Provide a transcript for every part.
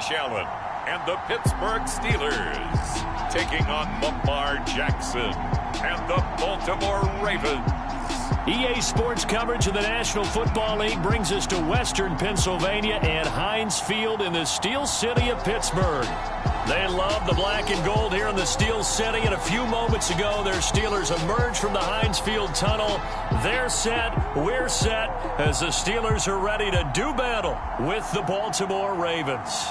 Josh Allen and the Pittsburgh Steelers taking on Lamar Jackson and the Baltimore Ravens. EA Sports coverage of the National Football League brings us to Western Pennsylvania and Heinz Field in the Steel City of Pittsburgh. They love the black and gold here in the Steel City, and a few moments ago, their Steelers emerged from the Heinz Field tunnel. They're set, we're set, as the Steelers are ready to do battle with the Baltimore Ravens.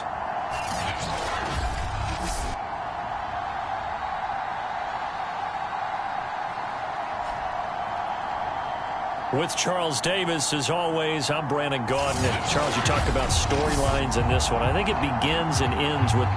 With Charles Davis, as always, I'm Brandon Gaudin. And Charles, you talked about storylines in this one. I think it begins and ends with...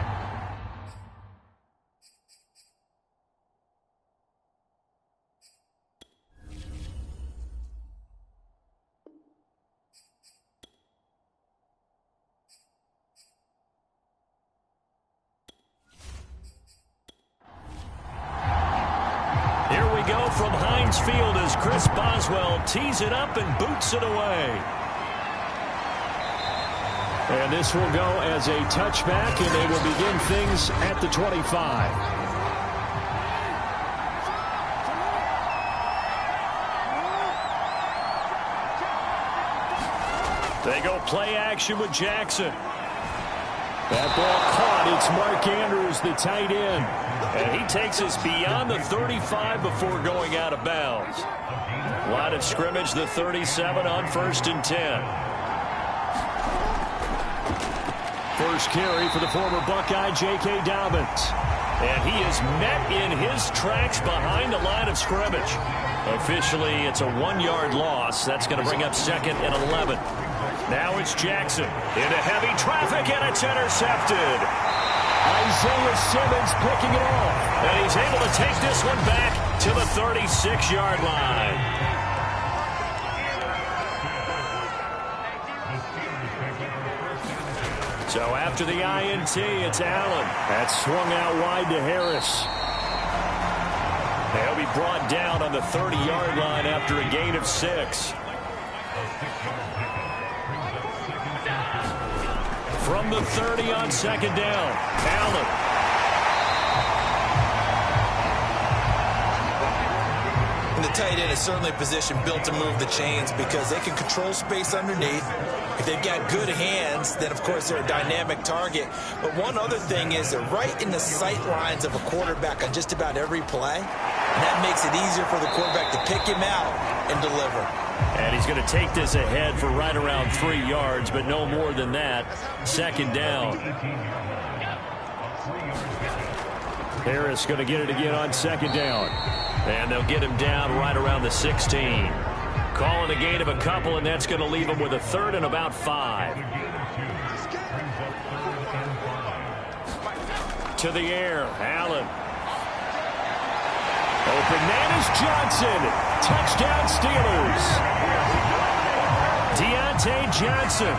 Here we go from Heinz Field as Chris Boswell tees it up and boots it away. And this will go as a touchback, and they will begin things at the 25. They go play action with Jackson. That ball caught. It's Mark Andrews, the tight end. And he takes us beyond the 35 before going out of bounds. Line of scrimmage, the 37 on 1st and 10. First carry for the former Buckeye, J.K. Dobbins. And he is met in his tracks behind the line of scrimmage. Officially, it's a 1-yard loss. That's going to bring up 2nd and 11. Now it's Jackson into heavy traffic, and it's intercepted. Isaiah Simmons picking it off. And he's able to take this one back to the 36-yard line. So after the INT, it's Allen. That's swung out wide to Harris. He'll be brought down on the 30-yard line after a gain of 6. From the 30 on 2nd down, Allen. And the tight end is certainly a position built to move the chains because they can control space underneath. If they've got good hands, then, of course, they're a dynamic target. But one other thing is they're right in the sight lines of a quarterback on just about every play. And that makes it easier for the quarterback to pick him out and deliver. And he's going to take this ahead for right around 3 yards, but no more than that. 2nd down. Harris going to get it again on 2nd down. And they'll get him down right around the 16. Calling a gain of a couple, and that's going to leave him with a 3rd and about 5. To the air, Allen. Open man is Johnson. Touchdown Steelers. Deontay Johnson,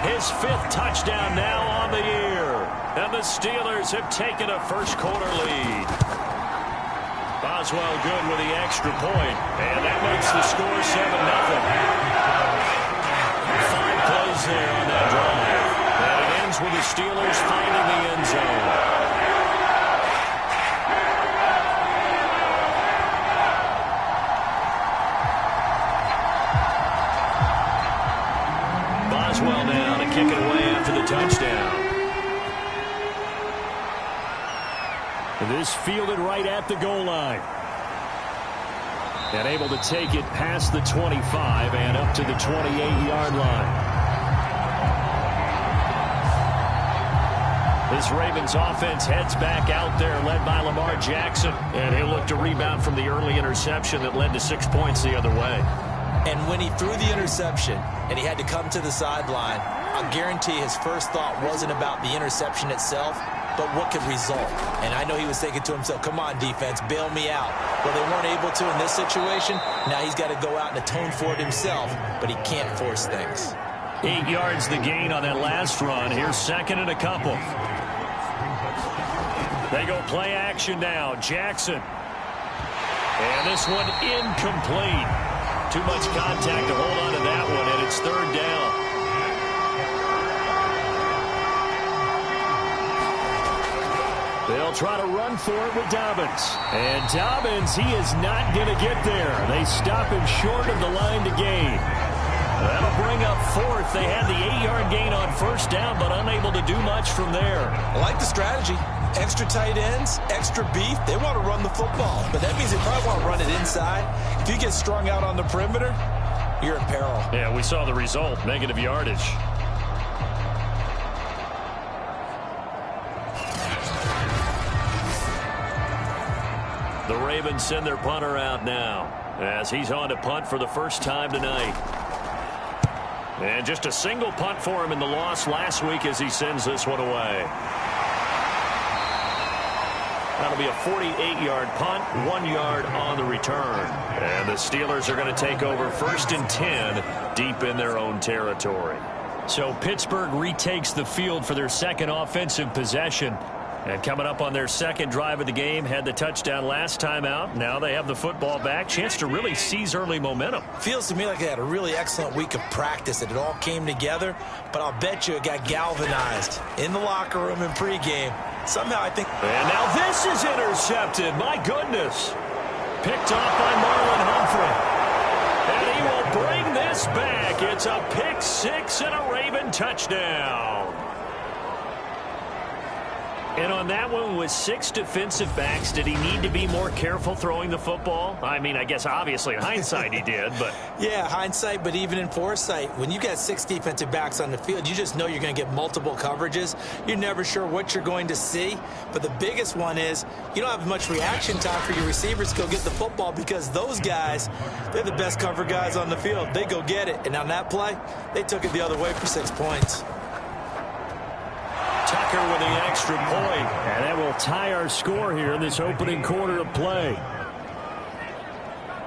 his 5th touchdown now on the year. And the Steelers have taken a first-quarter lead. Boswell good with the extra point. And that makes the score 7-0. 5 plays there on that drive. And it ends with the Steelers finding the end zone. Boswell now to kick it away after the touchdown. This fielded right at the goal line. And able to take it past the 25 and up to the 28-yard line. This Ravens offense heads back out there, led by Lamar Jackson. And he'll look to rebound from the early interception that led to 6 points the other way. And when he threw the interception and he had to come to the sideline, I guarantee his first thought wasn't about the interception itself, but what could result. And I know he was thinking to himself, come on, defense, bail me out. Well, they weren't able to in this situation. Now he's got to go out and atone for it himself, but he can't force things. 8 yards the gain on that last run. Here's 2nd and a couple. They go play action now. Jackson. And this one incomplete. Too much contact to hold on to that one, and it's 3rd down. They'll try to run for it with Dobbins. And Dobbins, he is not going to get there. They stop him short of the line to gain. That'll bring up fourth. They had the 8-yard gain on first down, but unable to do much from there. I like the strategy. Extra tight ends, extra beef. They want to run the football, but that means they probably want to run it inside. If you get strung out on the perimeter, you're in peril. Yeah, we saw the result, negative yardage. The Ravens send their punter out now as he's on to punt for the first time tonight. And just a single punt for him in the loss last week as he sends this one away. That'll be a 48-yard punt, 1 yard on the return. And the Steelers are going to take over 1st and 10 deep in their own territory. So Pittsburgh retakes the field for their second offensive possession. And coming up on their second drive of the game, had the touchdown last time out. Now they have the football back. Chance to really seize early momentum. Feels to me like they had a really excellent week of practice. It all came together, but I'll bet you it got galvanized in the locker room in pregame. Somehow I think... And now this is intercepted. My goodness. Picked off by Marlon Humphrey. And he will bring this back. It's a pick six and a Raven touchdown. And on that one, with 6 defensive backs, did he need to be more careful throwing the football? I mean, I guess obviously in hindsight he did, but... Yeah, hindsight, but even in foresight, when you got 6 defensive backs on the field, you just know you're going to get multiple coverages. You're never sure what you're going to see. But the biggest one is you don't have much reaction time for your receivers to go get the football because those guys, they're the best cover guys on the field. They go get it. And on that play, they took it the other way for 6 points. Tucker with the extra point. And that will tie our score here in this opening quarter of play.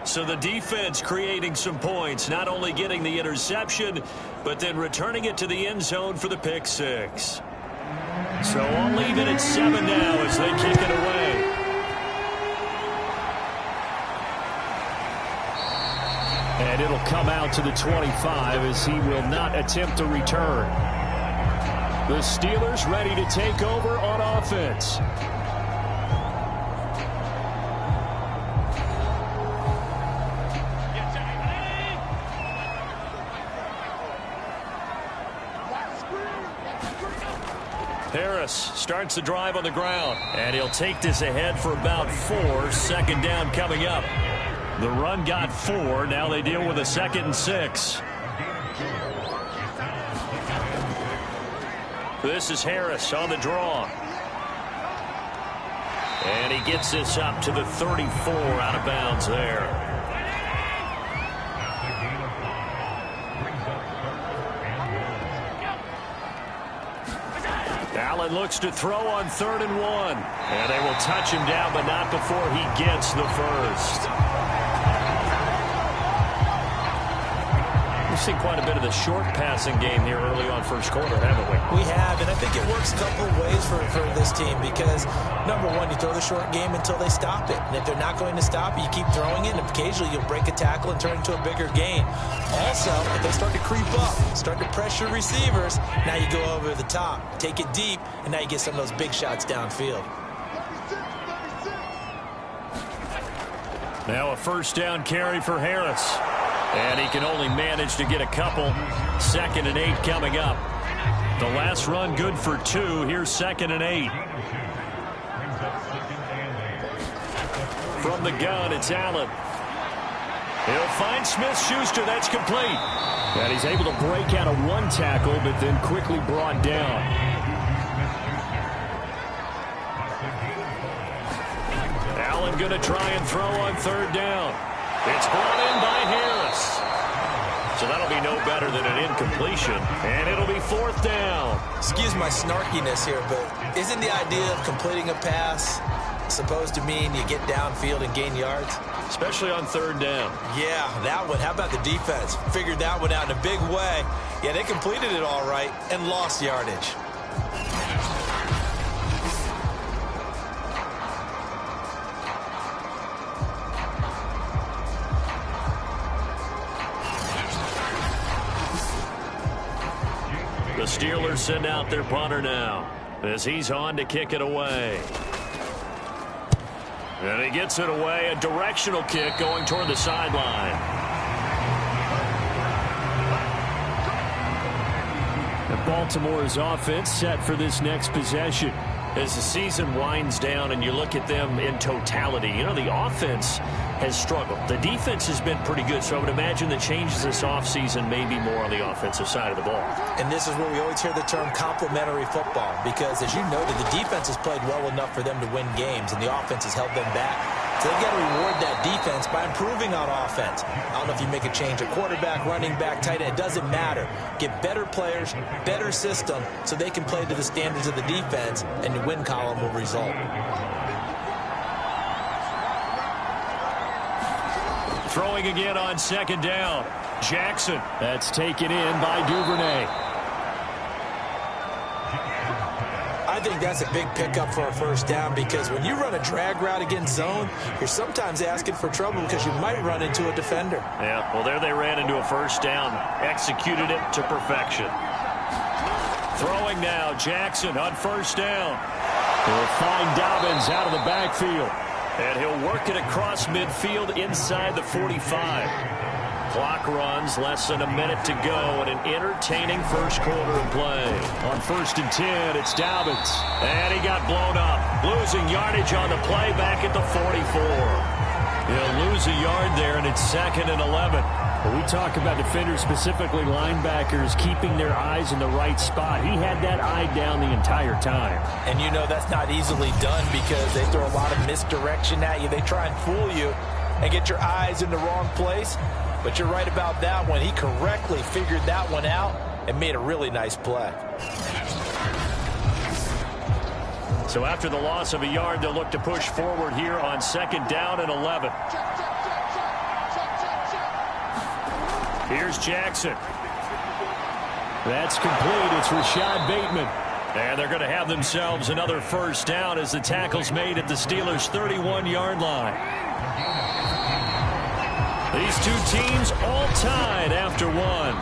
So the defense creating some points, not only getting the interception, but then returning it to the end zone for the pick six. So I'll leave it at 7 now as they kick it away. And it'll come out to the 25 as he will not attempt a return. The Steelers ready to take over on offense. Harris starts the drive on the ground, and he'll take this ahead for about 4. Second down coming up. The run got 4. Now they deal with a 2nd and 6. This is Harris on the draw. And he gets this up to the 34 out of bounds there. Allen looks to throw on 3rd and 1. And they will touch him down, but not before he gets the first. We've seen quite a bit of the short passing game here early on first quarter, haven't we? We have, and I think it works a couple of ways for this team because, number one, you throw the short game until they stop it. And if they're not going to stop it, you keep throwing it, and occasionally you'll break a tackle and turn it into a bigger gain. Also, if they start to creep up, start to pressure receivers, now you go over the top, take it deep, and now you get some of those big shots downfield. Now a first down carry for Harris. And he can only manage to get a couple. 2nd and 8 coming up. The last run good for 2. Here's 2nd and 8. From the gun, it's Allen. He'll find Smith-Schuster. That's complete. And he's able to break out of 1 tackle, but then quickly brought down. Allen going to try and throw on 3rd down. It's brought in by Harris. So that'll be no better than an incompletion. And it'll be 4th down. Excuse my snarkiness here, but isn't the idea of completing a pass supposed to mean you get downfield and gain yards? Especially on 3rd down. Yeah, that one. How about the defense? Figured that one out in a big way. Yeah, they completed it all right and lost yardage. The Steelers send out their punter now as he's on to kick it away. And he gets it away, a directional kick going toward the sideline. And Baltimore's offense set for this next possession. As the season winds down and you look at them in totality, you know, the offense has struggled. The defense has been pretty good, so I would imagine the changes this offseason may be more on the offensive side of the ball. And this is where we always hear the term complementary football, because as you noted, the defense has played well enough for them to win games, and the offense has held them back. So they've got to reward that defense by improving on offense. I don't know if you make a change at quarterback, running back, tight end. It doesn't matter. Get better players, better system, so they can play to the standards of the defense, and the win column will result. Throwing again on second down. Jackson. That's taken in by Duvernay. I think that's a big pickup for a first down, because when you run a drag route against zone, you're sometimes asking for trouble because you might run into a defender. Yeah, well, there they ran into a first down. Executed it to perfection. Throwing now, Jackson on first down. He'll find Dobbins out of the backfield. And he'll work it across midfield inside the 45. Clock runs, less than a minute to go, and an entertaining first quarter of play. On 1st and 10, it's Dobbins. And he got blown up. Losing yardage on the play back at the 44. He'll lose a yard there, and it's 2nd and 11. When we talk about defenders, specifically linebackers, keeping their eyes in the right spot, he had that eye down the entire time. And you know that's not easily done, because they throw a lot of misdirection at you. They try and fool you and get your eyes in the wrong place. But you're right about that one. He correctly figured that one out and made a really nice play. So after the loss of a yard, they'll look to push forward here on 2nd down and 11. Here's Jackson. That's complete. It's Rashad Bateman. And they're going to have themselves another first down as the tackle's made at the Steelers' 31-yard line. These two teams all tied after one.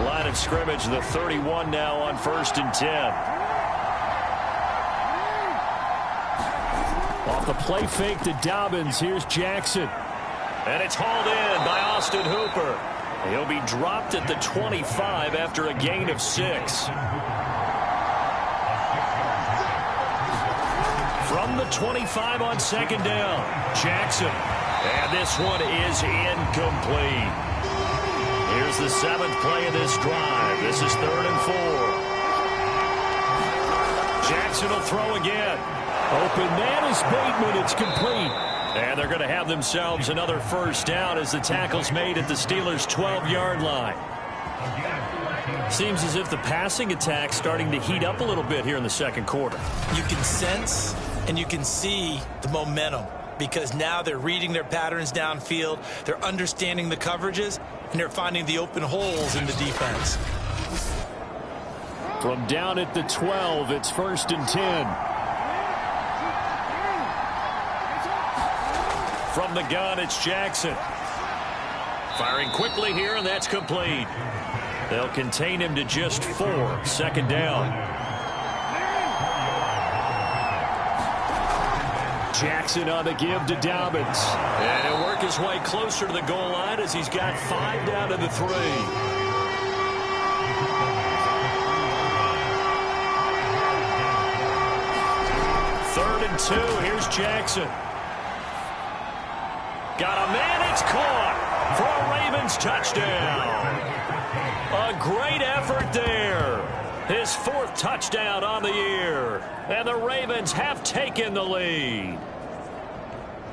Line of scrimmage, the 31 now on 1st and 10. Off the play fake to Dobbins, here's Jackson. And it's hauled in by Austin Hooper. He'll be dropped at the 25 after a gain of 6. From the 25 on 2nd down, Jackson. And this one is incomplete. Here's the 7th play of this drive. This is 3rd and 4. Jackson will throw again. Open man is Bateman. It's complete. And they're going to have themselves another first down as the tackle's made at the Steelers' 12-yard line. Seems as if the passing attack's starting to heat up a little bit here in the 2nd quarter. You can sense and you can see the momentum, because now they're reading their patterns downfield, they're understanding the coverages, and they're finding the open holes in the defense. From down at the 12, it's 1st and 10. From the gun, it's Jackson. Firing quickly here, and that's complete. They'll contain him to just 4. 2nd down. Jackson on the give to Dobbins. And he'll work his way closer to the goal line as he's got 5 down to the 3. 3rd and 2. Here's Jackson. Got a man. It's caught for a Ravens touchdown. A great effort there. His 4th touchdown on the year. And the Ravens have taken the lead.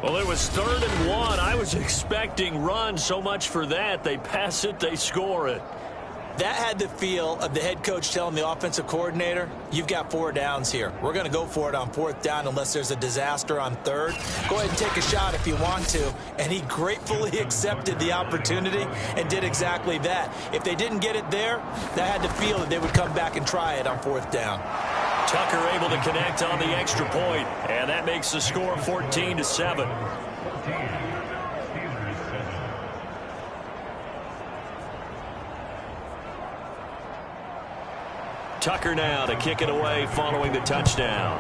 Well, it was 3rd and 1. I was expecting run. So much for that. They pass it, they score it. That had the feel of the head coach telling the offensive coordinator, you've got 4 downs here. We're going to go for it on 4th down unless there's a disaster on 3rd. Go ahead and take a shot if you want to. And he gratefully accepted the opportunity and did exactly that. If they didn't get it there, that had the feel that they would come back and try it on 4th down. Tucker able to connect on the extra point, and that makes the score 14-7. Tucker now to kick it away following the touchdown.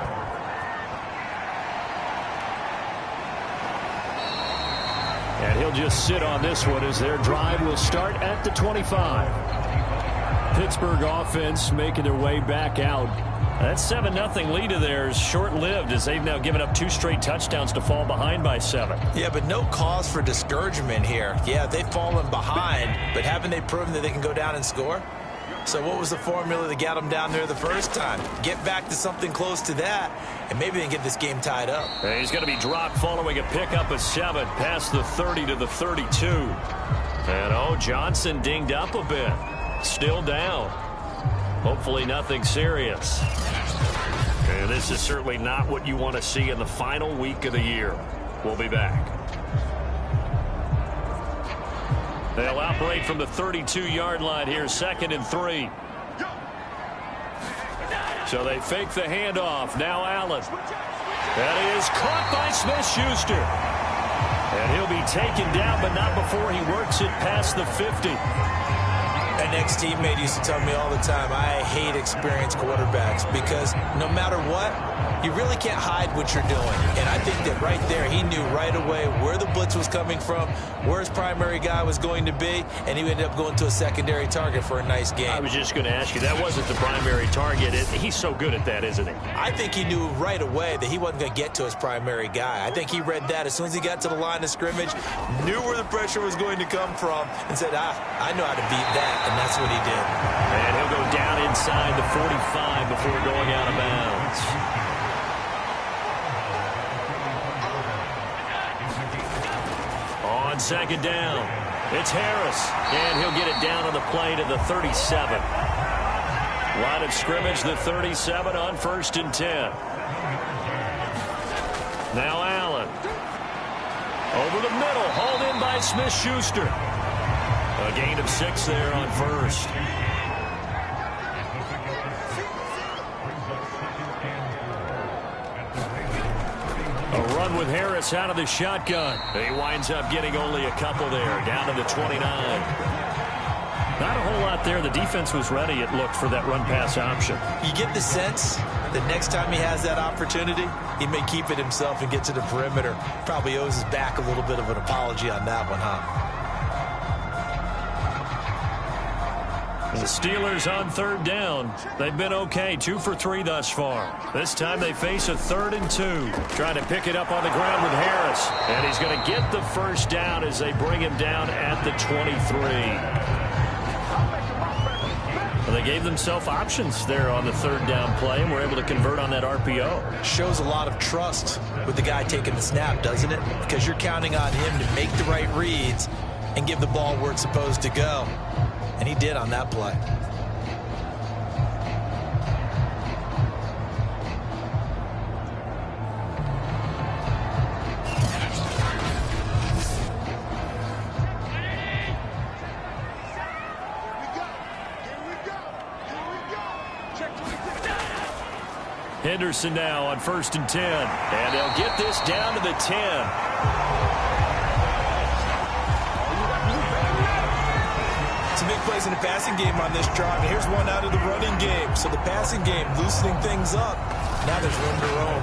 And he'll just sit on this one as their drive will start at the 25. Pittsburgh offense making their way back out. That 7-0 lead of theirs short-lived as they've now given up 2 straight touchdowns to fall behind by 7. Yeah, but no cause for discouragement here. Yeah, they've fallen behind, but haven't they proven that they can go down and score? So what was the formula that got them down there the first time? Get back to something close to that, and maybe they can get this game tied up. And he's going to be dropped following a pickup of 7 past the 30 to the 32. And, Johnson dinged up a bit. Still down. Hopefully nothing serious. And this is certainly not what you want to see in the final week of the year. We'll be back. They'll operate from the 32-yard line here, 2nd and 3. So they fake the handoff. Now Allen. That is caught by Smith-Schuster. And he'll be taken down, but not before he works it past the 50. An ex-teammate used to tell me all the time, I hate experienced quarterbacks because no matter what, you really can't hide what you're doing. And I think that right there, he knew right away where the blitz was coming from, where his primary guy was going to be, and he ended up going to a secondary target for a nice game. I was just going to ask you, that wasn't the primary target. He's so good at that, isn't he? I think he knew right away that he wasn't going to get to his primary guy. I think he read that as soon as he got to the line of scrimmage, knew where the pressure was going to come from, and said, I know how to beat that. And that's what he did. And he'll go down inside the 45 before going out of bounds. On 2nd down, it's Harris. And he'll get it down on the play to the 37. Line of scrimmage, the 37 on 1st and 10. Now Allen. Over the middle, hauled in by Smith-Schuster. A gain of 6 there on 1st. A run with Harris out of the shotgun. He winds up getting only a couple there, down to the 29. Not a whole lot there. The defense was ready, it looked, for that run-pass option. You get the sense that next time he has that opportunity, he may keep it himself and get to the perimeter. Probably owes his back a little bit of an apology on that one, huh? The Steelers on 3rd down. They've been okay, 2 for 3 thus far. This time they face a 3rd and 2. Trying to pick it up on the ground with Harris. And he's going to get the first down as they bring him down at the 23. Well, they gave themselves options there on the 3rd down play and were able to convert on that RPO. Shows a lot of trust with the guy taking the snap, doesn't it? Because you're counting on him to make the right reads and give the ball where it's supposed to go. And he did on that play. Henderson now on 1st and 10. And they'll get this down to the 10. Some big plays in the passing game on this drive. And here's one out of the running game. So the passing game loosening things up. Now there's room to roam.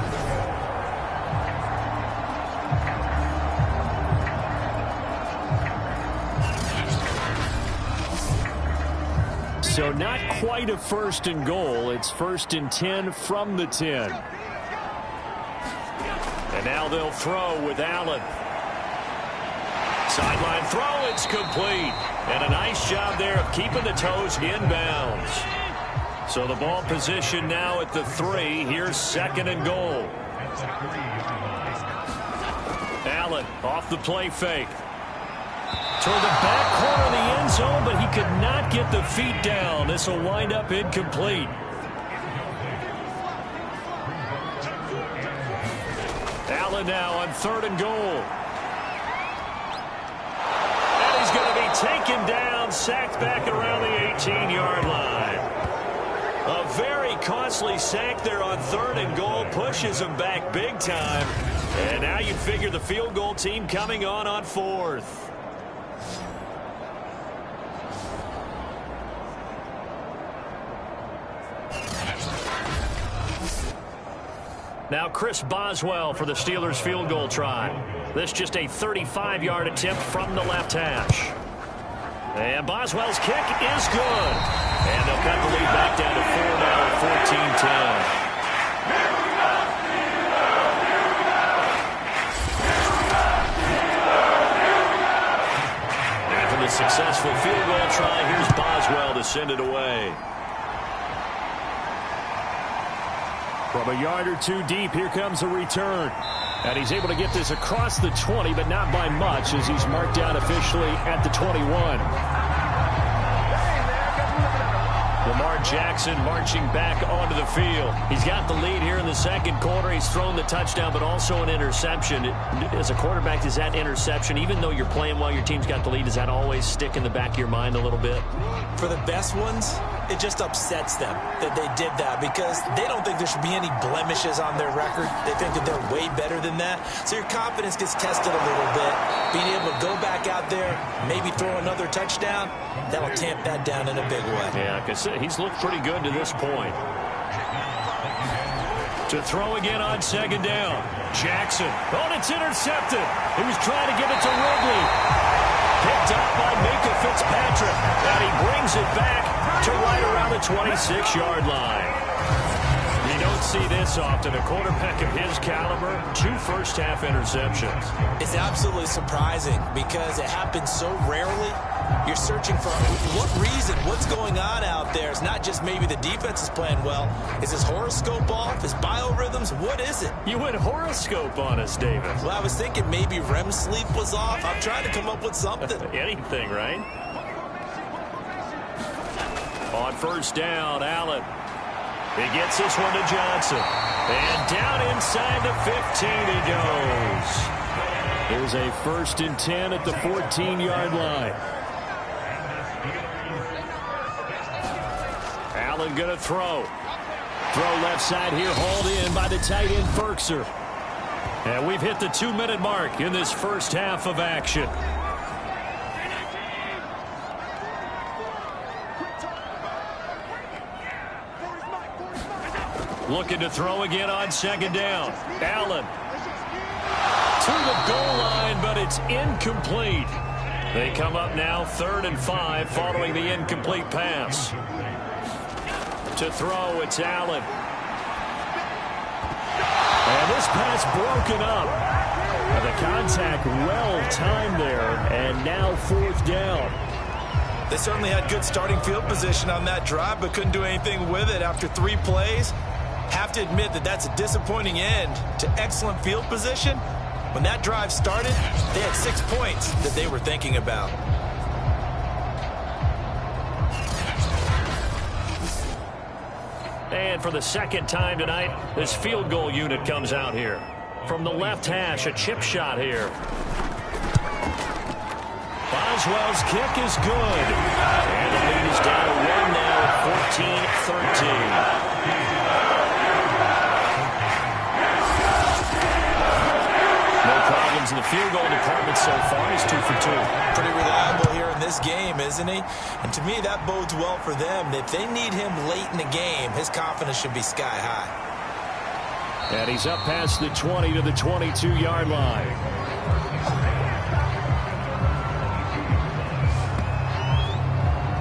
So not quite a 1st and goal. It's 1st and 10 from the 10. And now they'll throw with Allen. Sideline throw, it's complete. And a nice job there of keeping the toes inbounds. So the ball position now at the 3. Here's 2nd and goal. Allen off the play fake. Toward the back corner of the end zone, but he could not get the feet down. This will wind up incomplete. Allen now on 3rd and goal. And he's going to be taken down, sacked back around the 18-yard line. A very costly sack there on 3rd and goal, pushes him back big time. And now you figure the field goal team coming on 4th. Now Chris Boswell for the Steelers field goal try. This just a 35-yard attempt from the left hash. And Boswell's kick is good. And they'll cut the lead back down to 4 now at 14-10. After the successful field goal try, here's Boswell to send it away. From a yard or two deep, here comes a return. And he's able to get this across the 20, but not by much, as he's marked down officially at the 21. Lamar Jackson marching back onto the field. He's got the lead here in the second quarter. He's thrown the touchdown, but also an interception. As a quarterback, does that interception, even though you're playing while your team's got the lead, does that always stick in the back of your mind a little bit? For the best ones, it just upsets them that they did that because they don't think there should be any blemishes on their record. They think that they're way better than that. So your confidence gets tested a little bit. Being able to go back out there, maybe throw another touchdown, that'll tamp that down in a big way. Yeah, because he's looked pretty good to this point. To throw again on second down. Jackson. Oh, it's intercepted. He was trying to give it to Ridley. Picked up by Minka Fitzpatrick. And he brings it back to right around the 26-yard line. You don't see this often. A quarterback of his caliber, 2 first-half interceptions. It's absolutely surprising because it happens so rarely. You're searching for what reason, what's going on out there. It's not just maybe the defense is playing well. Is his horoscope off? His biorhythms? What is it? You went horoscope on us, David. Well, I was thinking maybe REM sleep was off. I'm trying to come up with something. Anything, right? On first down, Allen. He gets this one to Johnson. And down inside the 15 he goes. There's a 1st and 10 at the 14-yard line. Allen going to throw. Throw left side here, hauled in by the tight end, Ferkser. And we've hit the 2-minute mark in this first half of action. Looking to throw again on second down. Allen to the goal line, but it's incomplete. They come up now 3rd and 5 following the incomplete pass. To throw, it's Allen. And this pass broken up. And the contact well timed there, and now 4th down. They certainly had good starting field position on that drive, but couldn't do anything with it after 3 plays. Have to admit that that's a disappointing end to excellent field position. When that drive started, they had 6 points that they were thinking about. And for the second time tonight, this field goal unit comes out here. From the left hash, a chip shot here. Boswell's kick is good. And the lead is down to 1 now, 14-13. In the field goal department so far, he's 2 for 2. Pretty reliable here in this game, isn't he? And to me, that bodes well for them. If they need him late in the game, his confidence should be sky high. And he's up past the 20 to the 22-yard line.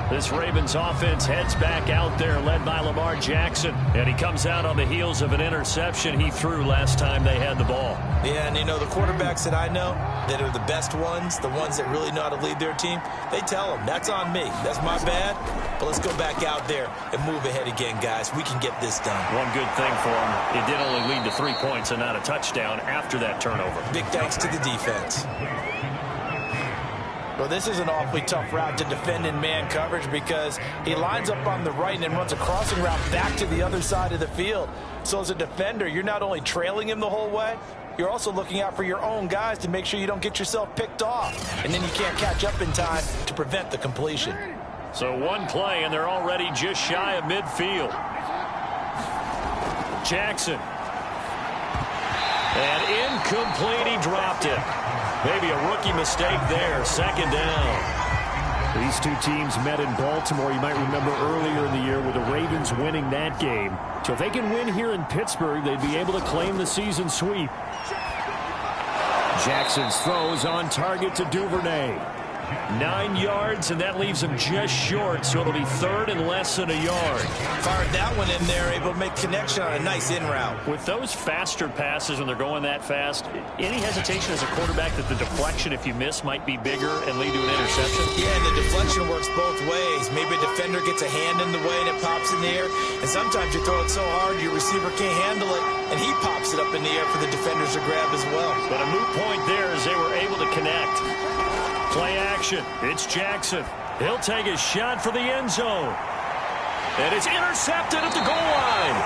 This Ravens offense heads back out there, led by Lamar Jackson. And he comes out on the heels of an interception he threw last time they had the ball. Yeah, and you know, the quarterbacks that I know that are the best ones, the ones that really know how to lead their team, they tell them, that's on me. That's my bad. But let's go back out there and move ahead again, guys. We can get this done. One good thing for him, it did only lead to 3 points and not a touchdown after that turnover. Big thanks to the defense. Well, this is an awfully tough route to defend in man coverage because he lines up on the right and then runs a crossing route back to the other side of the field. So as a defender, you're not only trailing him the whole way, you're also looking out for your own guys to make sure you don't get yourself picked off. And then you can't catch up in time to prevent the completion. So 1 play, and they're already just shy of midfield. Jackson. And incomplete, he dropped it. Maybe a rookie mistake there. 2nd down. These 2 teams met in Baltimore. You might remember earlier in the year with the Ravens winning that game So if they can win here in Pittsburgh, they'd be able to claim the season sweep. Jackson's throws on target to Duvernay. 9 yards, and that leaves him just short, so it'll be third and less than a yard. Fired that one in there, able to make connection on a nice in route. With those faster passes when they're going that fast, any hesitation as a quarterback that the deflection, if you miss, might be bigger and lead to an interception? Yeah, and the deflection works both ways. Maybe a defender gets a hand in the way and it pops in the air, and sometimes you throw it so hard your receiver can't handle it, and he pops it up in the air for the defenders to grab as well. But a moot point there as they were able to connect. Play action. It's Jackson. He'll take a shot for the end zone. And it's intercepted at the goal line.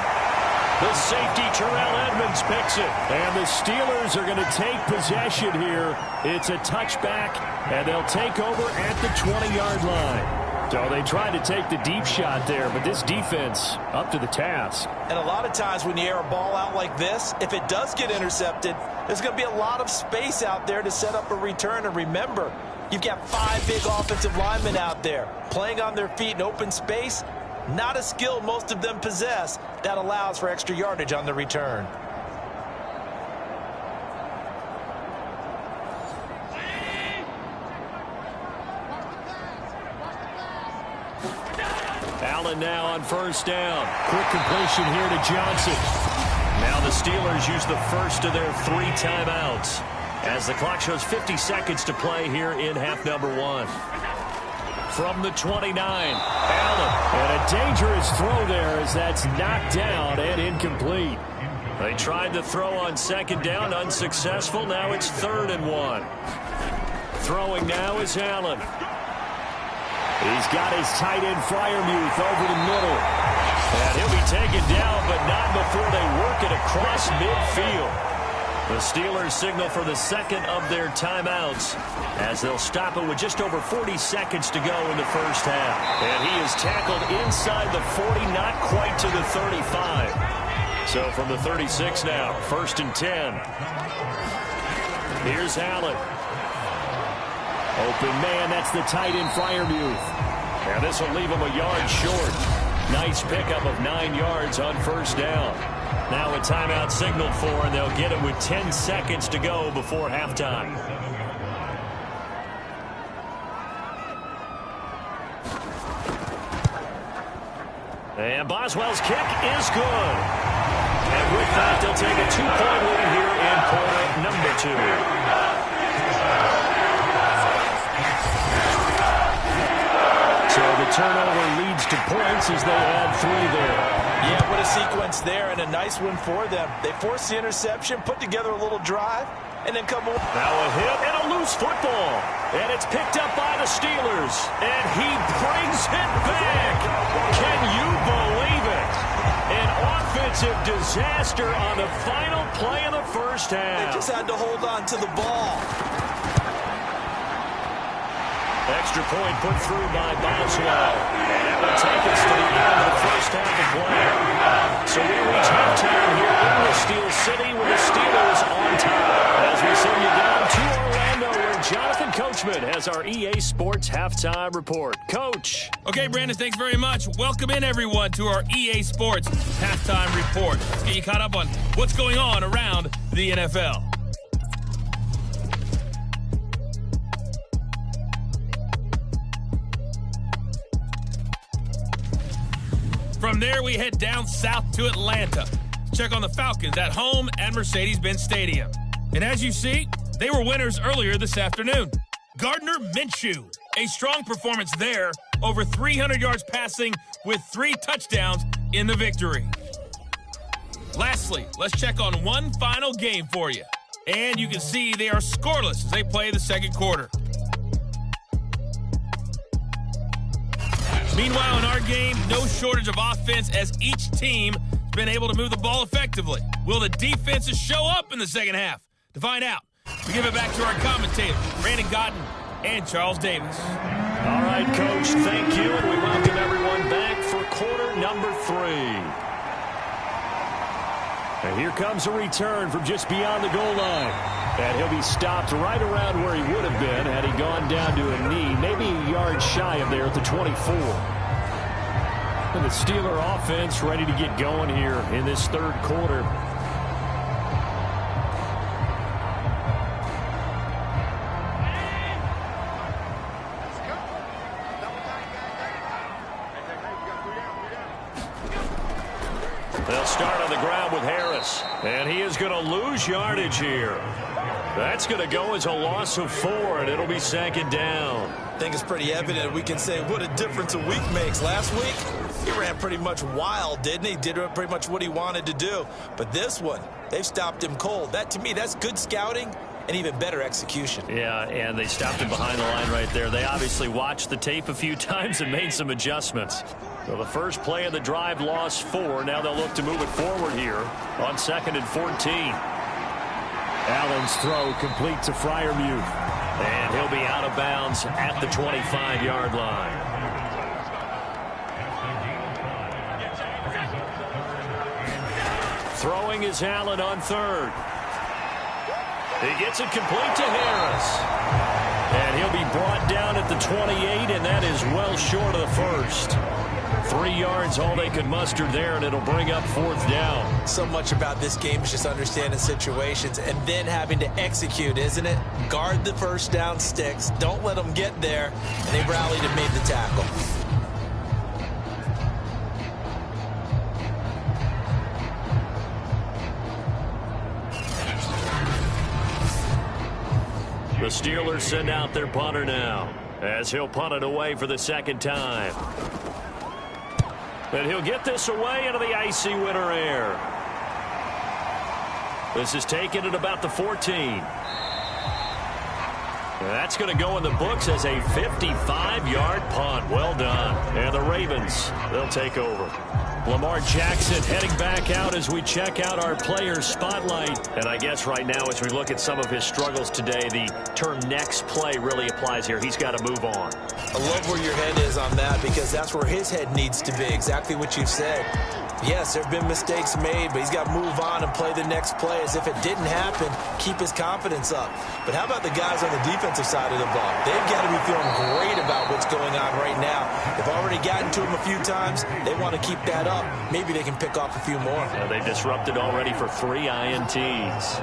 The safety, Terrell Edmonds, picks it. And the Steelers are going to take possession here. It's a touchback, and they'll take over at the 20-yard line. So they tried to take the deep shot there, but this defense up to the task. And a lot of times when you air a ball out like this, if it does get intercepted, there's going to be a lot of space out there to set up a return. And remember, you've got 5 big offensive linemen out there playing on their feet in open space. Not a skill most of them possess that allows for extra yardage on the return. Allen now on first down. Quick completion here to Johnson. Now the Steelers use the first of their 3 timeouts as the clock shows 50 seconds to play here in half number 1. From the 29, Allen. And a dangerous throw there as that's knocked down and incomplete. They tried the throw on second down, unsuccessful. Now it's 3rd and 1. Throwing now is Allen. He's got his tight end Freiermuth over the middle. And he'll be taken down, but not before they work it across midfield. The Steelers signal for the second of their timeouts as they'll stop it with just over 40 seconds to go in the first half. And he is tackled inside the 40, not quite to the 35. So from the 36 now, 1st and 10. Here's Allen. Open man, that's the tight end Freiermuth. And this will leave him a yard short. Nice pickup of 9 yards on first down. Now a timeout signaled for, and they'll get it with 10 seconds to go before halftime. And Boswell's kick is good. And with that, they'll take a 2-point lead here in quarter number 2. So the turnover leads to points as they add 3 there. Yeah, what a sequence there, and a nice one for them. They force the interception, put together a little drive, and then come over. Now a hit and a loose football. And it's picked up by the Steelers. And he brings it back. Can you believe it? An offensive disaster on the final play of the first half. They just had to hold on to the ball. Extra point put through by Boswell. And that will take us to the end of the first half of play. So we reach halftime here in the Steel City with the Steelers on top. As we send you down to Orlando where Jonathan Coachman has our EA Sports Halftime Report. Coach. Okay, Brandon, thanks very much. Welcome in, everyone, to our EA Sports Halftime Report. Let's get you caught up on what's going on around the NFL. From there, we head down south to Atlanta to check on the Falcons at home at Mercedes-Benz Stadium. And as you see, they were winners earlier this afternoon. Gardner Minshew, a strong performance there, over 300 yards passing with 3 touchdowns in the victory. Lastly, let's check on one final game for you. And you can see they are scoreless as they play the second quarter. Meanwhile, in our game, no shortage of offense as each team has been able to move the ball effectively. Will the defenses show up in the second half? To find out, we give it back to our commentators, Brandon Godden and Charles Davis. All right, Coach, thank you, and we welcome everyone back for quarter number 3. And here comes a return from just beyond the goal line. And he'll be stopped right around where he would have been had he gone down to a knee, maybe a yard shy of there at the 24. And the Steeler offense ready to get going here in this third quarter. They'll start on the ground with Harris. And he is going to lose yardage here. That's going to go as a loss of 4, and it'll be second down. I think it's pretty evident we can say what a difference a week makes. Last week, he ran pretty much wild, didn't he? Did pretty much what he wanted to do. But this one, they've stopped him cold. That, to me, that's good scouting and even better execution. Yeah, and they stopped him behind the line right there. They obviously watched the tape a few times and made some adjustments. So the first play of the drive lost 4. Now they'll look to move it forward here on 2nd and 14. Allen's throw complete to Freiermuth. And he'll be out of bounds at the 25-yard line. Throwing is Allen on 3rd. He gets it complete to Harris. And he'll be brought down at the 28, and that is well short of the first. 3 yards, all they could muster there, and it'll bring up 4th down. So much about this game is just understanding situations and then having to execute, isn't it? Guard the first down sticks. Don't let them get there. And they rallied and made the tackle. The Steelers send out their punter now, as he'll punt it away for the second time. And he'll get this away into the icy winter air. This is taken at about the 14. That's going to go in the books as a 55-yard punt. Well done. And the Ravens, they'll take over. Lamar Jackson heading back out as we check out our player spotlight. And I guess right now as we look at some of his struggles today, the term next play really applies here. He's got to move on. I love where your head is on that because that's where his head needs to be. Exactly what you said. Yes, there have been mistakes made, but he's got to move on and play the next play as if it didn't happen. Keep his confidence up. But how about the guys on the defensive side of the ball? They've got to be feeling great about what's going on right now. They've already gotten to him a few times. They want to keep that up. Maybe they can pick off a few more. Yeah, they've disrupted already for 3 INTs.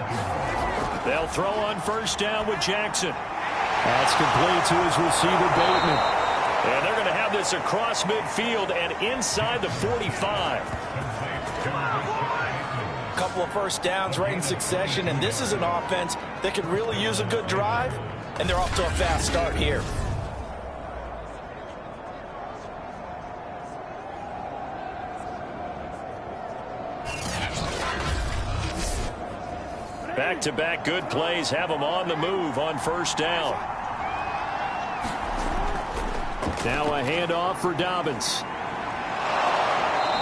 They'll throw on first down with Jackson. That's complete to his receiver, Bateman. And they're going to have this across midfield and inside the 45. Couple of first downs right in succession, and this is an offense that could really use a good drive, and they're off to a fast start here. Back-to-back good plays have them on the move on first down. Now a handoff for Dobbins.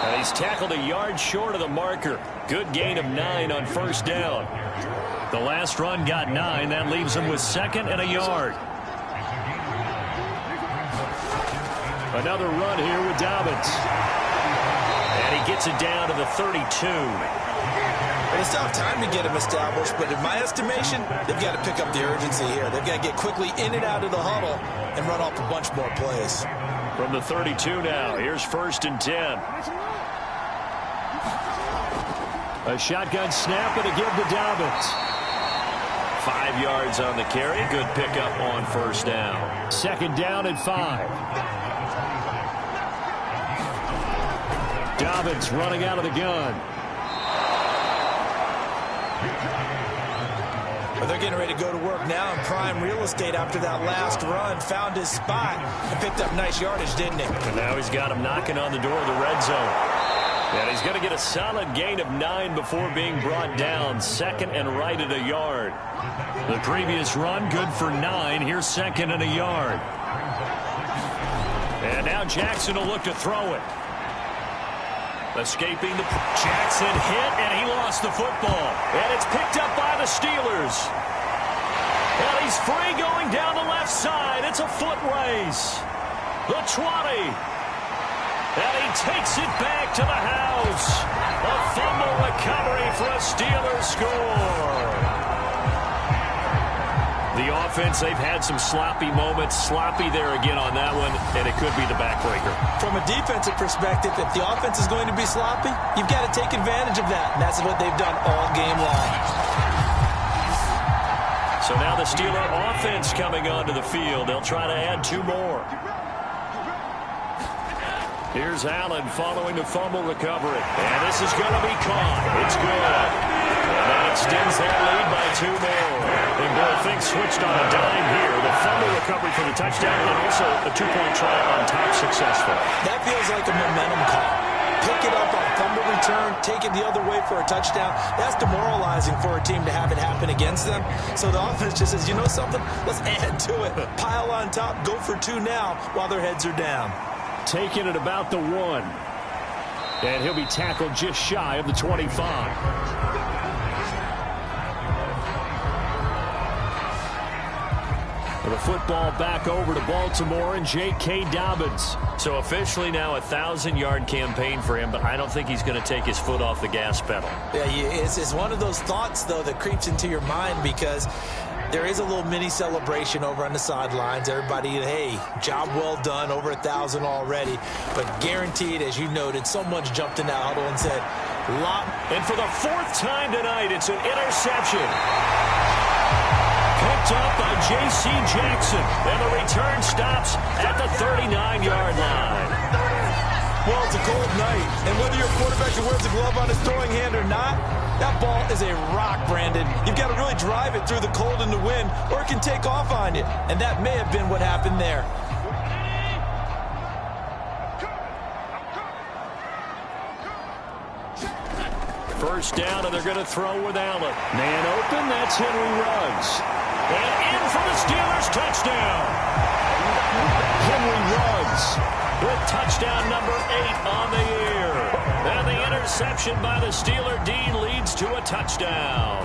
And he's tackled a yard short of the marker. Good gain of 9 on first down. The last run got 9. That leaves him with 2nd and a yard. Another run here with Dobbins. And he gets it down to the 32. And it's not time to get him established, but in my estimation, they've got to pick up the urgency here. They've got to get quickly in and out of the huddle and run off a bunch more plays. From the 32 now, here's 1st and 10. A shotgun snap and a give to Dobbins. 5 yards on the carry. Good pickup on first down. 2nd down and 5. Dobbins running out of the gun. But they're getting ready to go to work now in prime real estate after that last run. Found his spot and picked up nice yardage, didn't he? And now he's got him knocking on the door of the red zone. And he's going to get a solid gain of 9 before being brought down. 2nd and right at a yard. The previous run, good for 9. Here's 2nd and a yard. And now Jackson will look to throw it. Escaping the Jackson hit, and he lost the football. And it's picked up by the Steelers. And he's free going down the left side. It's a foot race. The 20. And he takes it back to the house. A fumble recovery for a Steelers score. The offense, they've had some sloppy moments. Sloppy there again on that one, and it could be the backbreaker. From a defensive perspective, if the offense is going to be sloppy, you've got to take advantage of that. And that's what they've done all game long. So now the Steeler offense coming onto the field. They'll try to add 2 more. Here's Allen following the fumble recovery. And this is going to be caught. It's good. And that extends their lead by 2 more. And boy, things switched on a dime here. The fumble recovery for the touchdown and also a 2-point try on top successful. That feels like a momentum call. Pick it up on fumble return, take it the other way for a touchdown. That's demoralizing for a team to have it happen against them. So the offense just says, you know something? Let's add to it. Pile on top, go for 2 now while their heads are down. Taking it about the 1. And he'll be tackled just shy of the 25. The football back over to Baltimore and J.K. Dobbins. So officially now a 1,000-yard campaign for him, but I don't think he's going to take his foot off the gas pedal. Yeah, it's one of those thoughts, though, that creeps into your mind because there is a little mini celebration over on the sidelines. Everybody, hey, job well done, over 1,000 already. But guaranteed, as you noted, someone's jumped in that huddle and said, "Lock." And for the 4th time tonight, it's an interception. Picked up by J.C. Jackson. And the return stops at the 39-yard line. Well, it's a cold night, and whether you're a quarterback who wears a glove on his throwing hand or not, that ball is a rock, Brandon. You've got to really drive it through the cold and the wind, or it can take off on you. And that may have been what happened there. First down, and they're going to throw with Allen. Man open, that's Henry Ruggs. And in for the Steelers, touchdown. Henry Ruggs with touchdown number 8 on the year. And the interception by the Steeler D leads to a touchdown.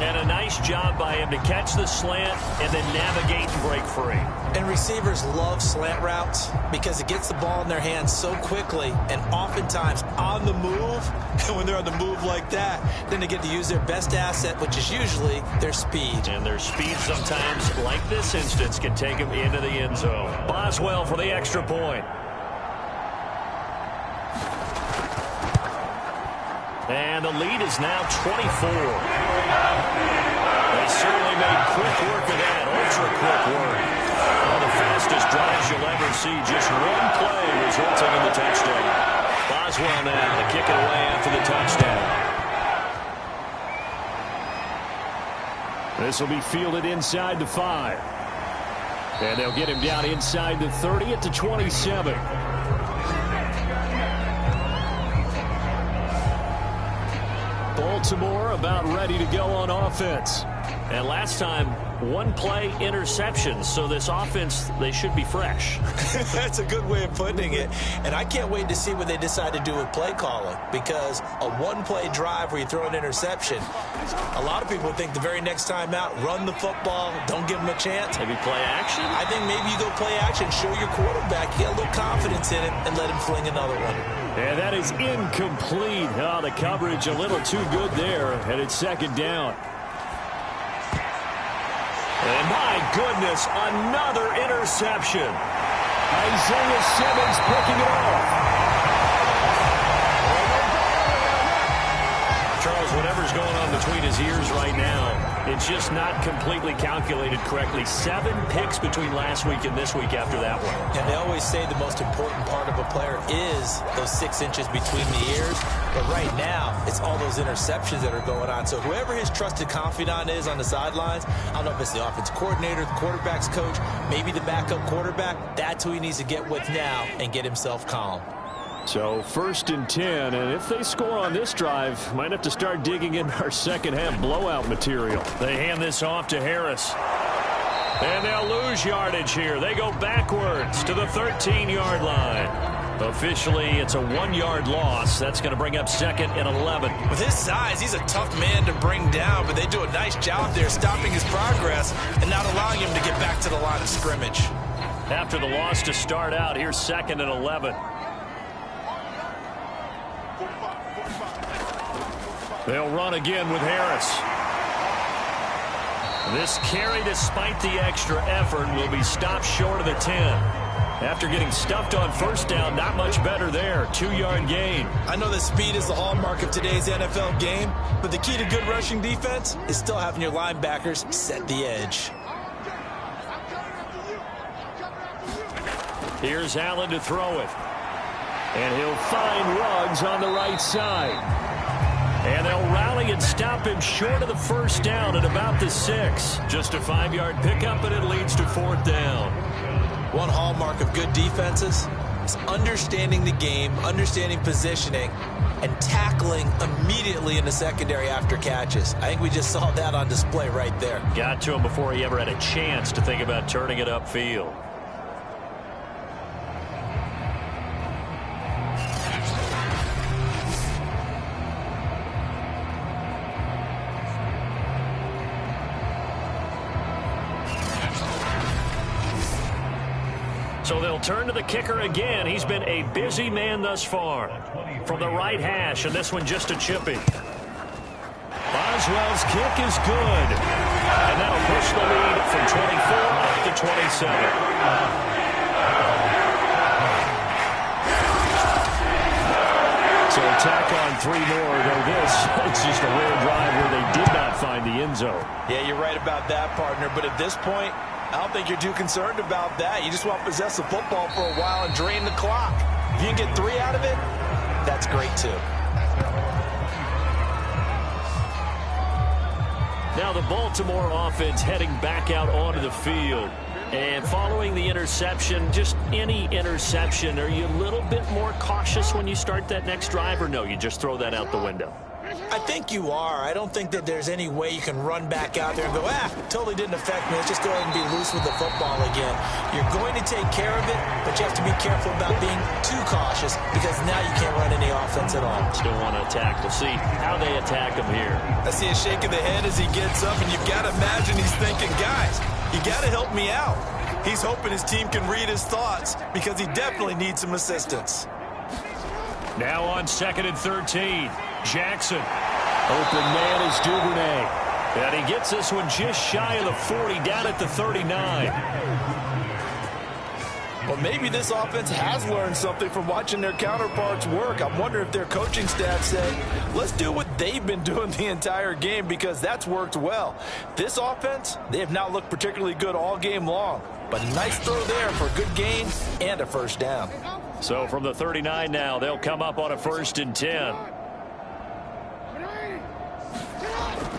And a nice job by him to catch the slant and then navigate and break free. And receivers love slant routes because it gets the ball in their hands so quickly and oftentimes on the move. And when they're on the move like that, then they get to use their best asset, which is usually their speed. And their speed sometimes, like this instance, can take them into the end zone. Boswell for the extra point. And the lead is now 24. They certainly made quick work of that, ultra-quick work. One of the fastest drives you'll ever see. Just one play resulting in the touchdown. Boswell now to kick it away after the touchdown. This will be fielded inside the 5. And they'll get him down inside the 30 at the 27. Baltimore about ready to go on offense. And last time, 1-play interceptions. So this offense, they should be fresh. That's a good way of putting it. And I can't wait to see what they decide to do with play calling. Because a 1-play drive where you throw an interception, a lot of people think the very next time out, run the football, don't give them a chance. Maybe play action? I think maybe you go play action, show your quarterback, you get a little confidence in him, and let him fling another one. And that is incomplete. Oh, the coverage a little too good there, and it's 2nd down. And my goodness, another interception. Isaiah Simmons picking it off. Charles, whatever's going on between his ears right now, it's just not completely calculated correctly. 7 picks between last week and this week after that one. And they always say the most important part of a player is those 6 inches between the ears. But right now, it's all those interceptions that are going on. So whoever his trusted confidant is on the sidelines, I don't know if it's the offense coordinator, the quarterback's coach, maybe the backup quarterback, that's who he needs to get with now and get himself calm. So 1st and 10, and if they score on this drive, might have to start digging in our second-half blowout material. They hand this off to Harris. And they'll lose yardage here. They go backwards to the 13-yard line. Officially, it's a 1-yard loss. That's going to bring up 2nd and 11. With his size, he's a tough man to bring down, but they do a nice job there stopping his progress and not allowing him to get back to the line of scrimmage. After the loss to start out, here's 2nd and 11. They'll run again with Harris. This carry, despite the extra effort, will be stopped short of the 10. After getting stuffed on first down, not much better there. 2-yard gain. I know that speed is the hallmark of today's NFL game, but the key to good rushing defense is still having your linebackers set the edge. Here's Allen to throw it. And he'll find Ruggs on the right side. And they'll rally and stop him short of the first down at about the 6. Just a 5-yard pickup, and it leads to 4th down. One hallmark of good defenses is understanding the game, understanding positioning, and tackling immediately in the secondary after catches. I think we just saw that on display right there. Got to him before he ever had a chance to think about turning it upfield. So they'll turn to the kicker again. He's been a busy man thus far. From the right hash, and this one just a chippy. Boswell's kick is good. And that'll push the lead from 24 up to 27. So attack on 3 more, though this, it's just a rare drive where they did not find the end zone. Yeah, you're right about that, partner. But at this point, I don't think you're too concerned about that. You just want to possess the football for a while and drain the clock. If you can get 3 out of it, that's great too. Now the Baltimore offense heading back out onto the field. And following the interception, just any interception, are you a little bit more cautious when you start that next drive, or no, you just throw that out the window? I think you are. I don't think that there's any way you can run back out there and go, totally didn't affect me. Let's just go ahead and be loose with the football again. You're going to take care of it, but you have to be careful about being too cautious because now you can't run any offense at all. Still want to attack. We'll see how they attack him here. I see a shake of the head as he gets up, and you've got to imagine he's thinking, guys, you got to help me out. He's hoping his team can read his thoughts because he definitely needs some assistance. Now on 2nd and 13, Jackson. Open man is Duvernay. And he gets this one just shy of the 40, down at the 39. Well, maybe this offense has learned something from watching their counterparts work. I wonder if their coaching staff said, let's do what they've been doing the entire game because that's worked well. This offense, they have not looked particularly good all game long. But a nice throw there for a good gain and a first down. So from the 39 now, they'll come up on a 1st and 10.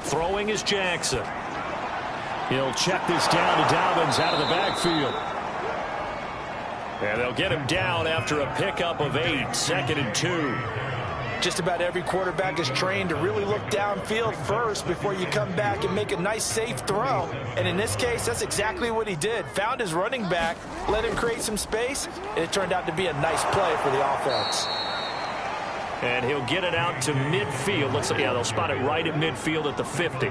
Throwing is Jackson. He'll check this down to Dobbins out of the backfield. And they'll get him down after a pickup of 8, 2nd and 2. Just about every quarterback is trained to really look downfield first before you come back and make a nice, safe throw. And in this case, that's exactly what he did. Found his running back, let him create some space, and it turned out to be a nice play for the offense. And he'll get it out to midfield. Looks like, they'll spot it right at midfield at the 50.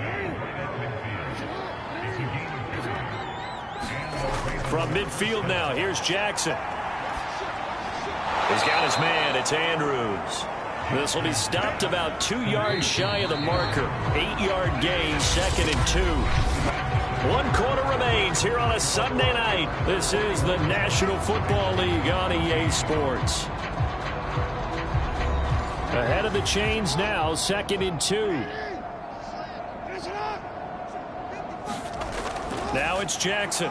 From midfield now, here's Jackson. He's got his man. It's Andrews. This will be stopped about 2 yards shy of the marker. 8-yard gain, 2nd and 2. 1 quarter remains here on a Sunday night. This is the National Football League on EA Sports. Ahead of the chains now, 2nd and 2. Now it's Jackson.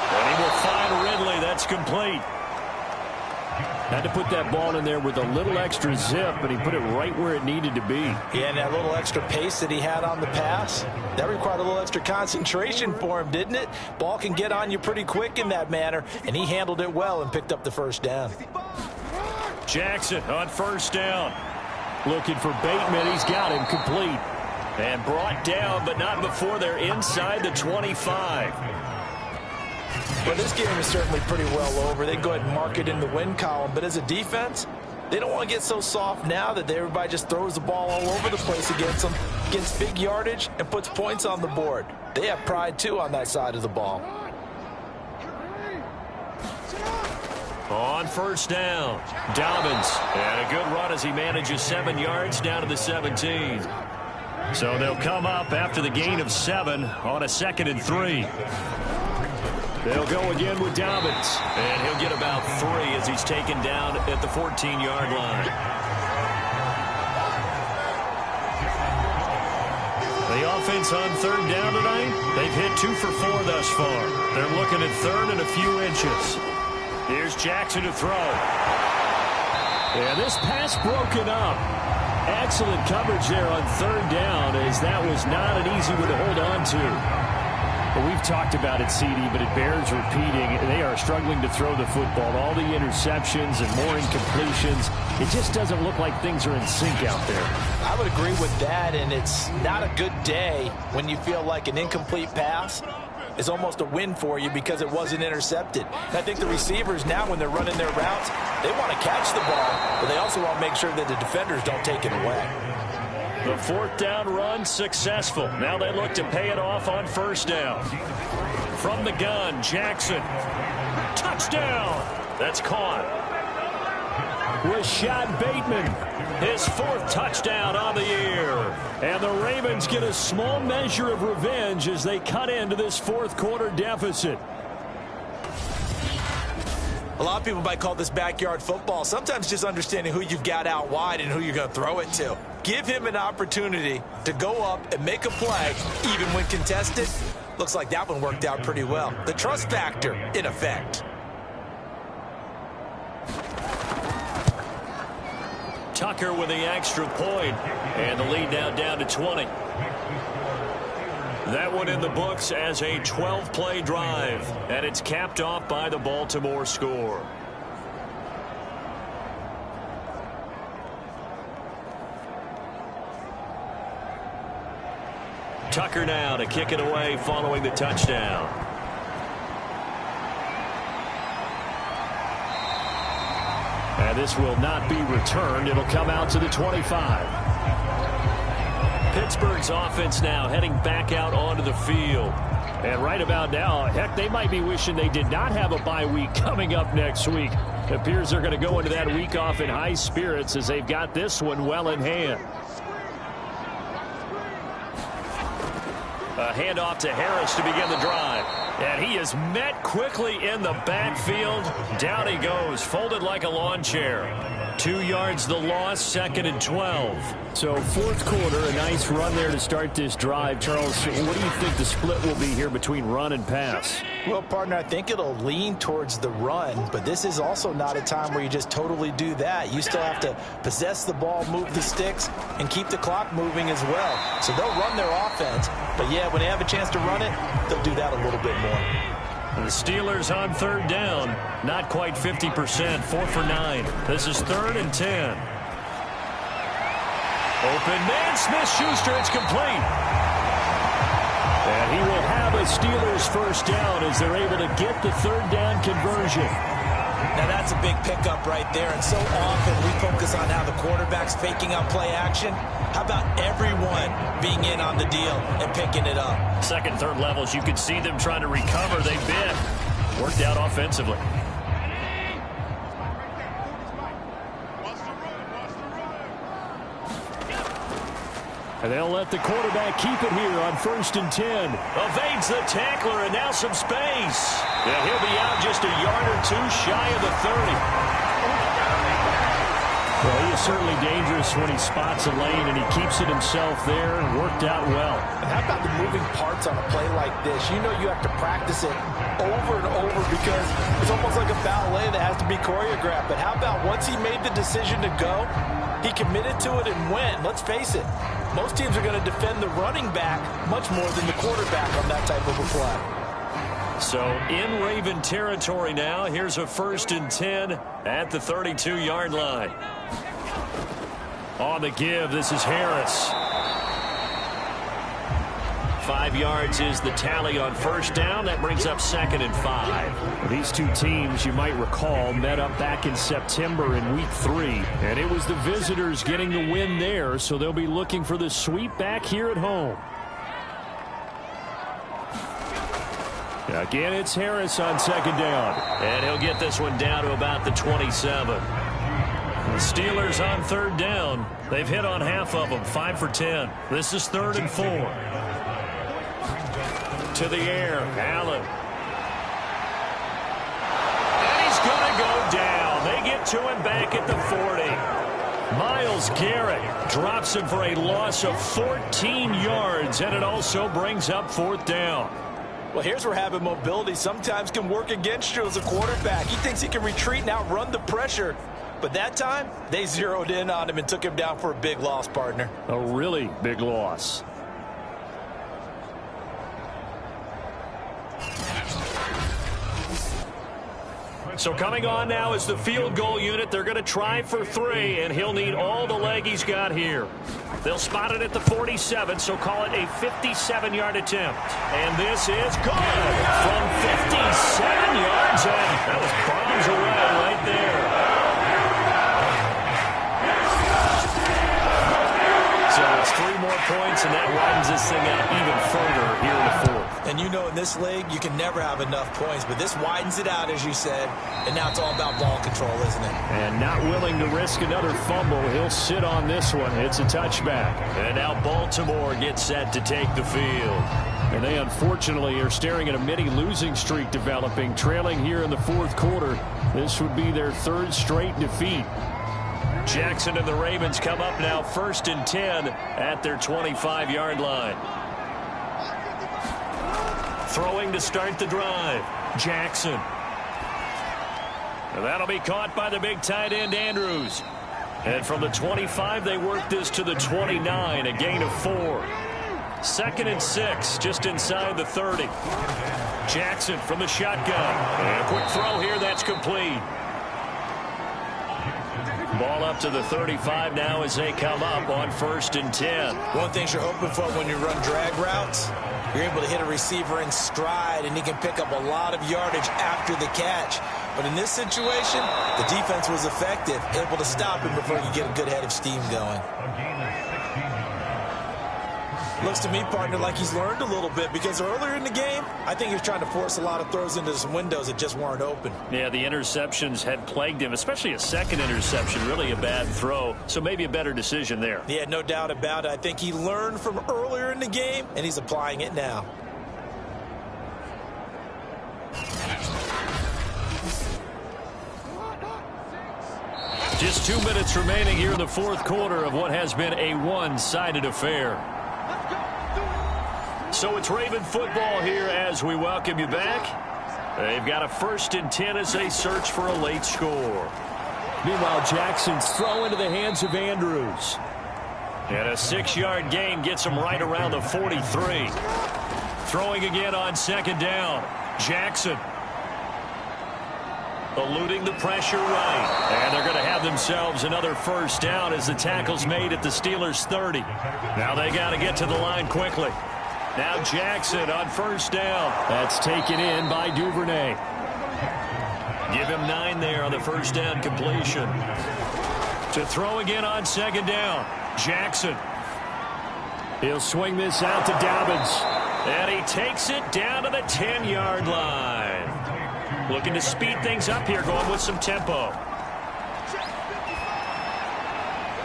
And he will find Ridley. That's complete. Had to put that ball in there with a little extra zip, but he put it right where it needed to be. Yeah, and that little extra pace that he had on the pass, that required a little extra concentration for him, didn't it? Ball can get on you pretty quick in that manner, and he handled it well and picked up the first down. Jackson on 1st down. Looking for Bateman. He's got him complete. And brought down, but not before they're inside the 25. Well, this game is certainly pretty well over. They can go ahead and mark it in the win column. But as a defense, they don't want to get so soft now that everybody just throws the ball all over the place against them, gets big yardage, and puts points on the board. They have pride, too, on that side of the ball. On 1st down, Dobbins. And a good run as he manages 7 yards down to the 17. So they'll come up after the gain of 7 on a 2nd and 3. They'll go again with Dobbins. And he'll get about 3 as he's taken down at the 14-yard line. The offense on 3rd down tonight, they've hit 2 for 4 thus far. They're looking at 3rd and a few inches. Here's Jackson to throw. And this pass broken up. Excellent coverage there on 3rd down, as that was not an easy one to hold on to. Well, we've talked about it, CD, but it bears repeating. They are struggling to throw the football. All the interceptions and more incompletions. It just doesn't look like things are in sync out there. I would agree with that, and it's not a good day when you feel like an incomplete pass is almost a win for you because it wasn't intercepted. And I think the receivers now, when they're running their routes, they want to catch the ball, but they also want to make sure that the defenders don't take it away. The 4th down run successful. Now they look to pay it off on 1st down. From the gun, Jackson. Touchdown. That's caught. Rashad Bateman, his 4th touchdown on the year. And the Ravens get a small measure of revenge as they cut into this 4th quarter deficit. A lot of people might call this backyard football. Sometimes just understanding who you've got out wide and who you're going to throw it to. Give him an opportunity to go up and make a play, even when contested. Looks like that one worked out pretty well. The trust factor in effect. Tucker with the extra point, and the lead now down to 20. That one in the books as a 12-play drive, and it's capped off by the Baltimore score. Tucker now to kick it away following the touchdown. And this will not be returned. It'll come out to the 25. Pittsburgh's offense now heading back out onto the field. And right about now, heck, they might be wishing they did not have a bye week coming up next week. It appears they're going to go into that week off in high spirits as they've got this one well in hand. A handoff to Harris to begin the drive. And he is met quickly in the backfield. Down he goes, folded like a lawn chair. 2 yards the loss, 2nd and 12. So 4th quarter, a nice run there to start this drive. Charles, what do you think the split will be here between run and pass? Well, partner, I think it'll lean towards the run, but this is also not a time where you just totally do that. You still have to possess the ball, move the sticks, and keep the clock moving as well. So they'll run their offense, but yeah, when they have a chance to run it, they'll do that a little bit more. The Steelers on 3rd down, not quite 50%, 4 for 9. This is 3rd and 10. Open man, Smith-Schuster, it's complete. And he will have a Steelers 1st down as they're able to get the 3rd down conversion. Now that's a big pickup right there, and so often we focus on how the quarterback's faking out play action. How about everyone being in on the deal and picking it up? 2nd, 3rd levels, you can see them trying to recover. They've been worked out offensively. And they'll let the quarterback keep it here on 1st and 10. Evades the tackler, and now some space. Yeah, he'll be out just a yard or 2 shy of the 30. Well, he is certainly dangerous when he spots a lane, and he keeps it himself there. Worked out well. And how about the moving parts on a play like this? You know you have to practice it over and over because it's almost like a ballet that has to be choreographed. But how about once he made the decision to go, he committed to it and went. Let's face it, most teams are going to defend the running back much more than the quarterback on that type of a play. So in Raven territory now, here's a 1st and 10 at the 32-yard line. On the give, this is Harris. 5 yards is the tally on 1st down. That brings up 2nd and 5. These two teams, you might recall, met up back in September in Week 3. And it was the visitors getting the win there, so they'll be looking for the sweep back here at home. Again, it's Harris on 2nd down. And he'll get this one down to about the 27. Steelers on third down. They've hit on half of them, 5 for 10. This is 3rd and 4. To the air, Allen. And he's going to go down. They get to him back at the 40. Myles Garrett drops him for a loss of 14 yards, and it also brings up 4th down. Well, here's where having mobility sometimes can work against you as a quarterback. He thinks he can retreat and outrun the pressure. But that time, they zeroed in on him and took him down for a big loss, partner. A really big loss. So coming on now is the field goal unit. They're going to try for 3, and he'll need all the leg he's got here. They'll spot it at the 47, so call it a 57-yard attempt. And this is good from 57 yards, and that was bombs away right there. So it's 3 more points, and that widens this thing out even further here in the 4th. And you know in this league, you can never have enough points, but this widens it out, as you said, and now it's all about ball control, isn't it? And not willing to risk another fumble, he'll sit on this one. It's a touchback. And now Baltimore gets set to take the field. And they unfortunately are staring at a mini losing streak developing, trailing here in the 4th quarter. This would be their 3rd straight defeat. Jackson and the Ravens come up now 1st and 10 at their 25-yard line. Throwing to start the drive. Jackson. And that'll be caught by the big tight end, Andrews. And from the 25, they work this to the 29, a gain of 4. 2nd and 6, just inside the 30. Jackson from the shotgun. And a quick throw here, that's complete. Ball up to the 35 now as they come up on 1st and 10. One thing you're hoping for when you run drag routes, you're able to hit a receiver in stride, and he can pick up a lot of yardage after the catch. But in this situation, the defense was effective, able to stop him before he could get a good head of steam going. Looks to me, partner, like he's learned a little bit, because earlier in the game, I think he was trying to force a lot of throws into some windows that just weren't open. Yeah, the interceptions had plagued him, especially a second interception, really a bad throw. So maybe a better decision there. Yeah, no doubt about it. I think he learned from earlier in the game, and he's applying it now. Just 2 minutes remaining here in the 4th quarter of what has been a one-sided affair. So it's Raven football here as we welcome you back. They've got a 1st and 10 as they search for a late score. Meanwhile, Jackson's throw into the hands of Andrews. And a 6-yard gain gets him right around the 43. Throwing again on 2nd down. Jackson. Eluding the pressure right. And they're going to have themselves another 1st down as the tackle's made at the Steelers' 30. Now they got to get to the line quickly. Now Jackson on 1st down. That's taken in by Duvernay. Give him 9 there on the 1st down completion. To throw again on 2nd down. Jackson. He'll swing this out to Dobbins. And he takes it down to the 10-yard line. Looking to speed things up here, going with some tempo.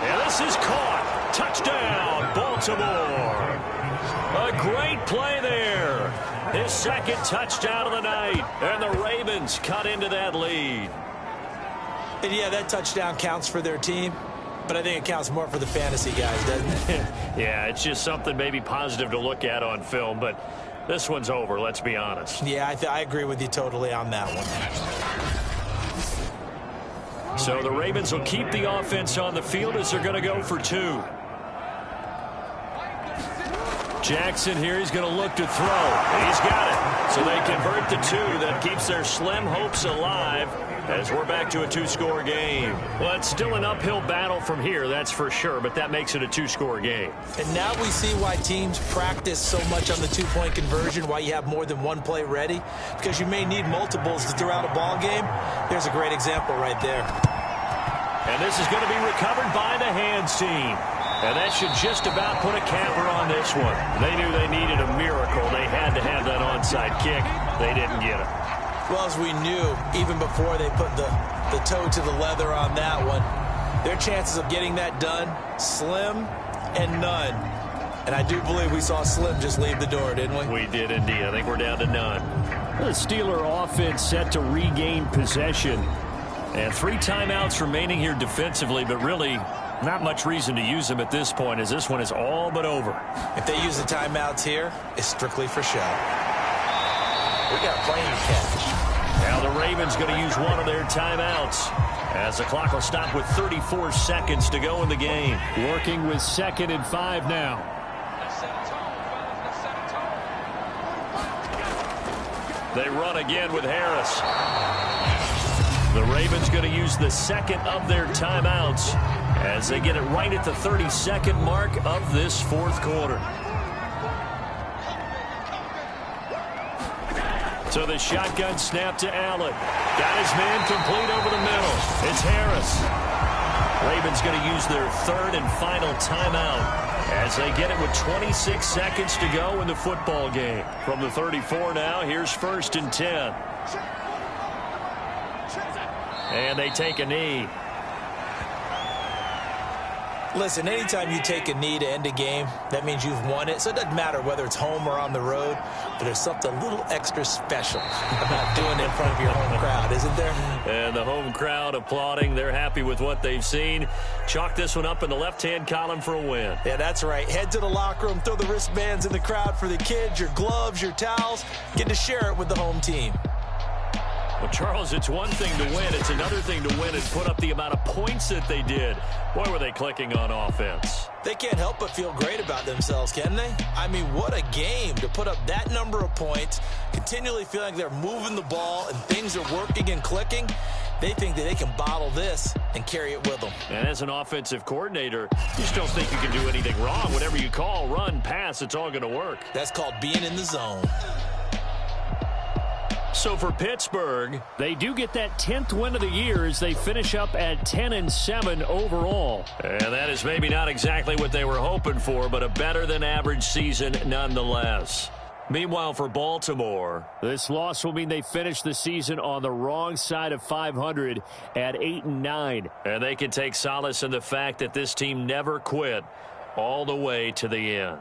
And this is caught. Touchdown, Baltimore. A great play there. His 2nd touchdown of the night. And the Ravens cut into that lead. And yeah, that touchdown counts for their team, but I think it counts more for the fantasy guys, doesn't it? Yeah, it's just something maybe positive to look at on film, but this one's over, let's be honest. Yeah, I agree with you totally on that one. So the Ravens will keep the offense on the field as they're going to go for 2. Jackson here, he's going to look to throw. He's got it. So they convert the 2. That keeps their slim hopes alive as we're back to a 2-score game. Well, it's still an uphill battle from here, that's for sure, but that makes it a 2-score game. And now we see why teams practice so much on the 2-point conversion, why you have more than one play ready, because you may need multiples to throw out a ball game. There's a great example right there. And this is going to be recovered by the hands team. And that should just about put a capper on this one. They knew they needed a miracle. They had to have that onside kick. They didn't get it. Well, as we knew, even before they put the toe to the leather on that one, Their chances of getting that done, slim and none. And I do believe we saw Slim just leave the door, didn't we? We did indeed. I think we're down to none. The Steeler offense set to regain possession. And 3 timeouts remaining here defensively, but really not much reason to use them at this point, as this one is all but over. If they use the timeouts here, it's strictly for show. We got plenty to catch. Now the Ravens going to use one of their timeouts, as the clock will stop with 34 seconds to go in the game. Working with 2nd and 5 now. They run again with Harris. The Ravens going to use the 2nd of their timeouts as they get it right at the 32nd mark of this 4th quarter. So the shotgun snap to Allen. Got his man complete over the middle. It's Harris. Ravens going to use their 3rd and final timeout as they get it with 26 seconds to go in the football game. From the 34 now, here's 1st and 10. And they take a knee. Listen, anytime you take a knee to end a game, that means you've won it. So it doesn't matter whether it's home or on the road, but there's something a little extra special about doing it in front of your home crowd, isn't there? And the home crowd applauding. They're happy with what they've seen. Chalk this one up in the left-hand column for a win. Yeah, that's right. Head to the locker room, throw the wristbands in the crowd for the kids, your gloves, your towels. Get to share it with the home team. Well, Charles, it's one thing to win. It's another thing to win and put up the amount of points that they did. Boy, were they clicking on offense. They can't help but feel great about themselves, can they? I mean, what a game to put up that number of points, continually feeling like they're moving the ball and things are working and clicking. They think that they can bottle this and carry it with them. And as an offensive coordinator, you just don't think you can do anything wrong. Whatever you call, run, pass, it's all going to work. That's called being in the zone. So for Pittsburgh, they do get that 10th win of the year as they finish up at 10-7 overall. And that is maybe not exactly what they were hoping for, but a better than average season nonetheless. Meanwhile, for Baltimore, this loss will mean they finish the season on the wrong side of 500 at 8-9. And they can take solace in the fact that this team never quit all the way to the end.